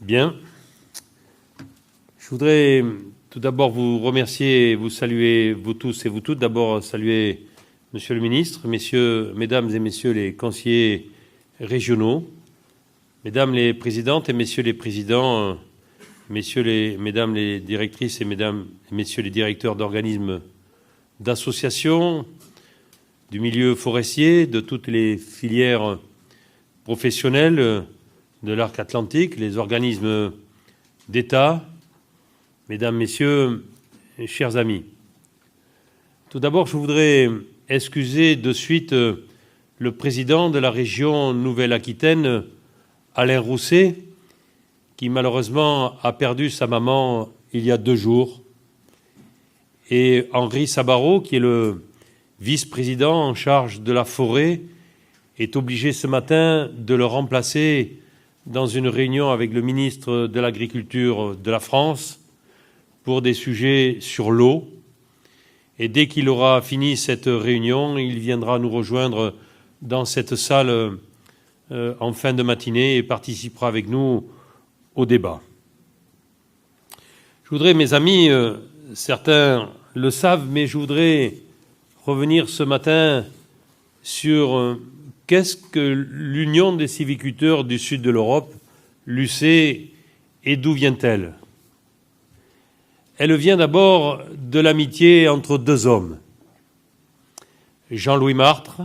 Bien. Je voudrais tout d'abord vous remercier, vous saluer, vous tous et vous toutes. D'abord, saluer Monsieur le Ministre, Mesdames et Messieurs les conseillers régionaux, Mesdames les présidentes et Messieurs les présidents, Mesdames les directrices et Mesdames et Messieurs les directeurs d'organismes, d'associations, du milieu forestier, de toutes les filières professionnelles de l'arc atlantique, les organismes d'État, Mesdames, Messieurs, chers amis. Tout d'abord, je voudrais excuser de suite le président de la région Nouvelle-Aquitaine, Alain Rousset, qui malheureusement a perdu sa maman il y a 2 jours, et Henri Sabarot, qui est le vice-président en charge de la forêt, est obligé ce matin de le remplacer dans une réunion avec le ministre de l'Agriculture de la France pour des sujets sur l'eau. Et dès qu'il aura fini cette réunion, il viendra nous rejoindre dans cette salle en fin de matinée et participera avec nous au débat. Je voudrais, mes amis, certains le savent, mais je voudrais revenir ce matin sur qu'est-ce que l'Union des sylviculteurs du sud de l'Europe, l'UC, et d'où vient-elle ? Elle vient d'abord de l'amitié entre 2 hommes. Jean-Louis Martre,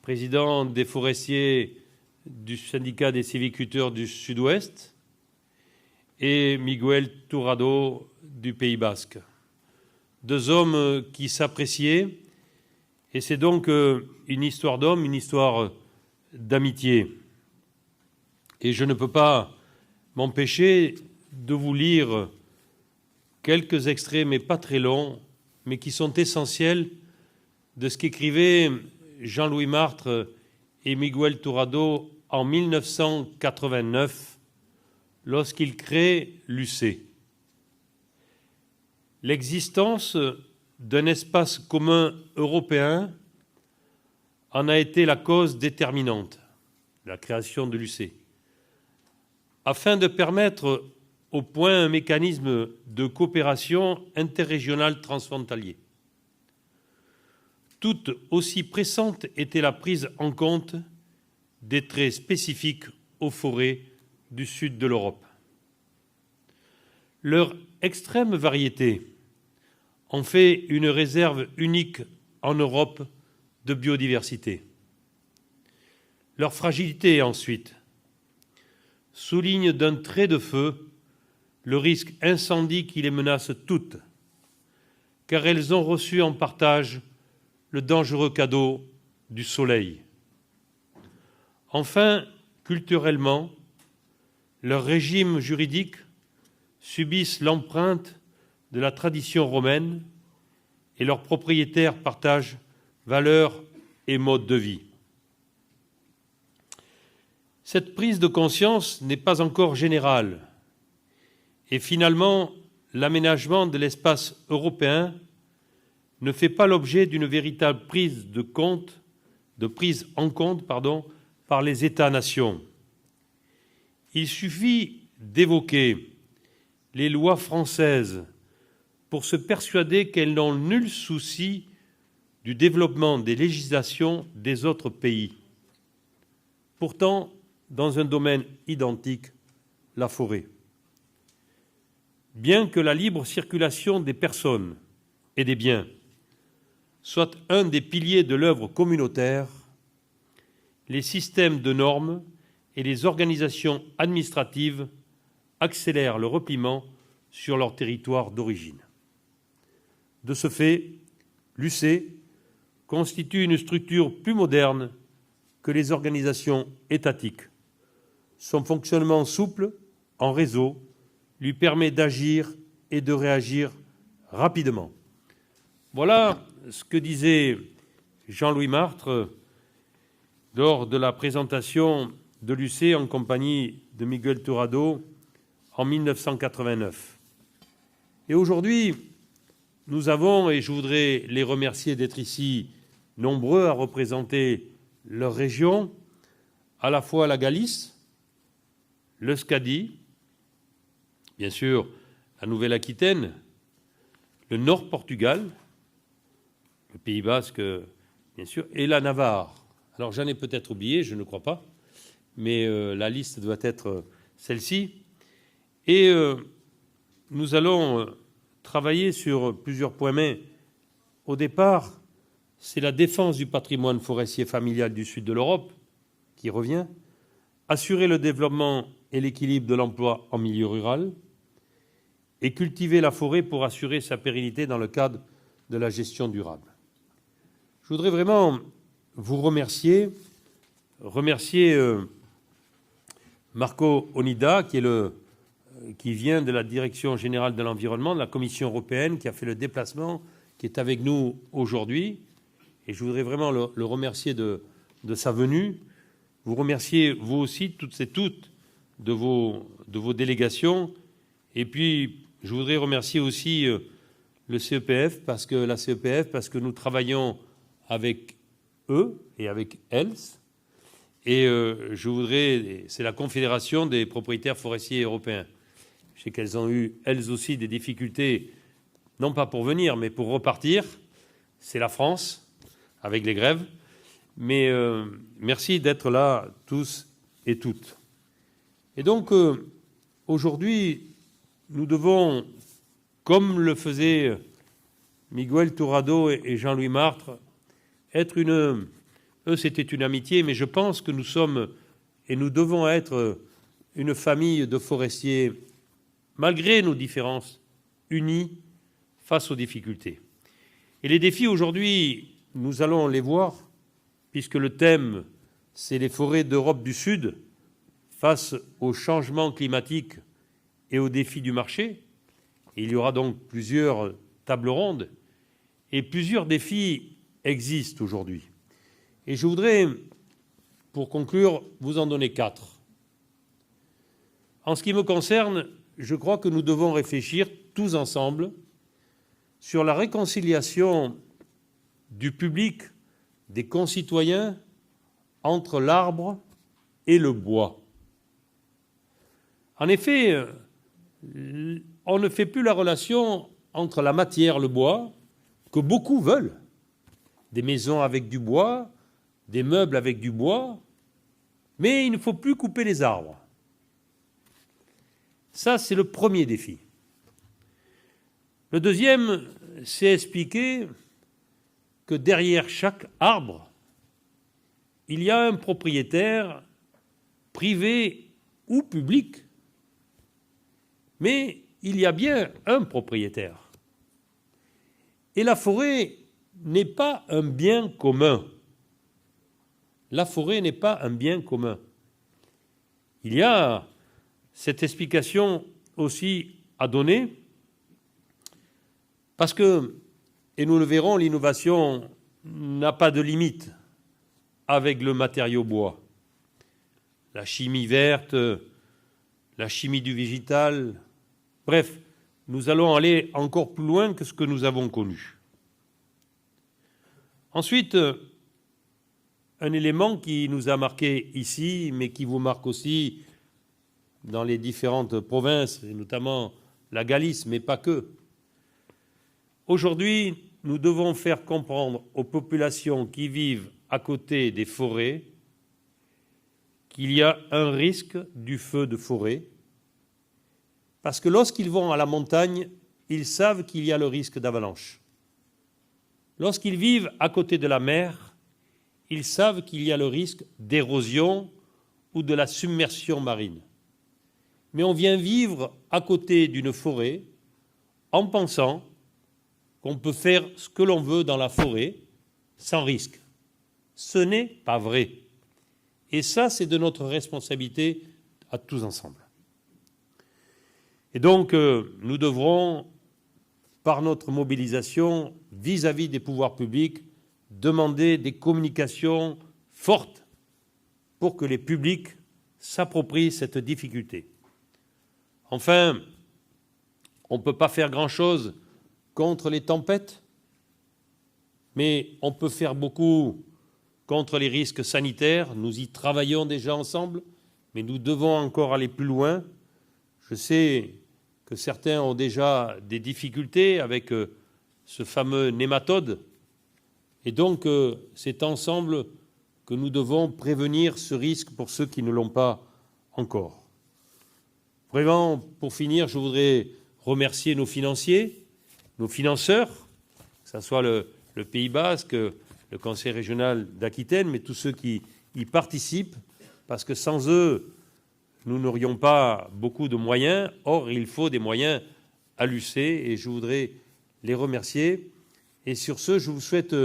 président des forestiers du syndicat des sylviculteurs du Sud-Ouest, et Miguel Turrado du Pays Basque. 2 hommes qui s'appréciaient, et c'est donc une histoire d'homme, une histoire d'amitié. Et je ne peux pas m'empêcher de vous lire quelques extraits, mais pas très longs, mais qui sont essentiels de ce qu'écrivaient Jean-Louis Martre et Miguel Turrado en 1989, lorsqu'ils créent l'UC. L'existence d'un espace commun européen en a été la cause déterminante, la création de l'UC, afin de permettre au point un mécanisme de coopération interrégionale transfrontalier. Toute aussi pressante était la prise en compte des traits spécifiques aux forêts du sud de l'Europe. Leur extrême variété en fait une réserve unique en Europe de biodiversité. Leur fragilité, ensuite, souligne d'un trait de feu le risque incendie qui les menace toutes, car elles ont reçu en partage le dangereux cadeau du soleil. Enfin, culturellement, leurs régimes juridiques subissent l'empreinte de la tradition romaine et leurs propriétaires partagent valeurs et modes de vie. Cette prise de conscience n'est pas encore générale et finalement, l'aménagement de l'espace européen ne fait pas l'objet d'une véritable prise en compte par les États-nations. Il suffit d'évoquer les lois françaises pour se persuader qu'elles n'ont nul souci du développement des législations des autres pays. Pourtant, dans un domaine identique, la forêt. Bien que la libre circulation des personnes et des biens soit un des piliers de l'œuvre communautaire, les systèmes de normes et les organisations administratives accélèrent le repliement sur leur territoire d'origine. De ce fait, l'UC constitue une structure plus moderne que les organisations étatiques. Son fonctionnement souple, en réseau, lui permet d'agir et de réagir rapidement. Voilà ce que disait Jean-Louis Martre lors de la présentation de l'UC en compagnie de Miguel Turrado en 1989. Et aujourd'hui, nous avons, et je voudrais les remercier d'être ici nombreux à représenter leur région, à la fois la Galice, le SCADI, bien sûr la Nouvelle-Aquitaine, le Nord Portugal, le Pays Basque, bien sûr, et la Navarre. Alors j'en ai peut-être oublié, je ne crois pas, mais la liste doit être celle-ci. Et nous allons travailler sur plusieurs points, mais au départ, c'est la défense du patrimoine forestier familial du sud de l'Europe qui revient, assurer le développement et l'équilibre de l'emploi en milieu rural et cultiver la forêt pour assurer sa pérennité dans le cadre de la gestion durable. Je voudrais vraiment vous remercier Marco Onida, qui vient de la Direction générale de l'environnement, de la Commission européenne, qui a fait le déplacement, qui est avec nous aujourd'hui. Et je voudrais vraiment le remercier de sa venue. Vous remercier, vous aussi, toutes et toutes, de vos délégations. Et puis, je voudrais remercier aussi le CEPF, parce que nous travaillons avec eux et avec elles. Et c'est la Confédération des propriétaires forestiers européens. Je sais qu'elles ont eu, elles aussi, des difficultés, non pas pour venir, mais pour repartir. C'est la France, avec les grèves. Mais merci d'être là, tous et toutes. Et donc, aujourd'hui, nous devons, comme le faisaient Miguel Tourado et Jean-Louis Martre, être eux, c'était une amitié, mais je pense que nous sommes et nous devons être une famille de forestiers, malgré nos différences, unis face aux difficultés. Et les défis aujourd'hui, nous allons les voir, puisque le thème, c'est les forêts d'Europe du Sud face aux changements climatiques et aux défis du marché. Et il y aura donc plusieurs tables rondes et plusieurs défis existent aujourd'hui. Et je voudrais, pour conclure, vous en donner 4. En ce qui me concerne, je crois que nous devons réfléchir tous ensemble sur la réconciliation du public, des concitoyens, entre l'arbre et le bois. En effet, on ne fait plus la relation entre la matière, le bois, que beaucoup veulent. Des maisons avec du bois, des meubles avec du bois, mais il ne faut plus couper les arbres. Ça, c'est le premier défi. Le deuxième, c'est expliquer que derrière chaque arbre, il y a un propriétaire privé ou public, mais il y a bien un propriétaire. Et la forêt n'est pas un bien commun. La forêt n'est pas un bien commun. Il y a cette explication aussi à donner, parce que, et nous le verrons, l'innovation n'a pas de limite avec le matériau bois. La chimie verte, la chimie du végétal, bref, nous allons aller encore plus loin que ce que nous avons connu. Ensuite, un élément qui nous a marqué ici, mais qui vous marque aussi dans les différentes provinces, et notamment la Galice, mais pas que. Aujourd'hui, nous devons faire comprendre aux populations qui vivent à côté des forêts qu'il y a un risque du feu de forêt, parce que lorsqu'ils vont à la montagne, ils savent qu'il y a le risque d'avalanche. Lorsqu'ils vivent à côté de la mer, ils savent qu'il y a le risque d'érosion ou de la submersion marine. Mais on vient vivre à côté d'une forêt en pensant qu'on peut faire ce que l'on veut dans la forêt sans risque. Ce n'est pas vrai. Et ça, c'est de notre responsabilité à tous ensemble. Et donc, nous devrons, par notre mobilisation vis-à-vis des pouvoirs publics, demander des communications fortes pour que les publics s'approprient cette difficulté. Enfin, on ne peut pas faire grand-chose contre les tempêtes, mais on peut faire beaucoup contre les risques sanitaires. Nous y travaillons déjà ensemble, mais nous devons encore aller plus loin. Je sais que certains ont déjà des difficultés avec ce fameux nématode, et donc c'est ensemble que nous devons prévenir ce risque pour ceux qui ne l'ont pas encore. Vraiment, pour finir, je voudrais remercier nos financiers, nos financeurs, que ce soit le Pays Basque, le Conseil régional d'Aquitaine, mais tous ceux qui y participent, parce que sans eux, nous n'aurions pas beaucoup de moyens. Or, il faut des moyens à l'UC, et je voudrais les remercier. Et sur ce, je vous souhaite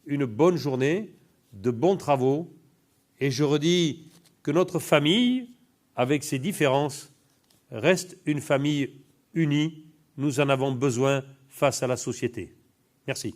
une bonne journée, de bons travaux, et je redis que notre famille, avec ses différences, reste une famille unie. Nous en avons besoin face à la société. Merci.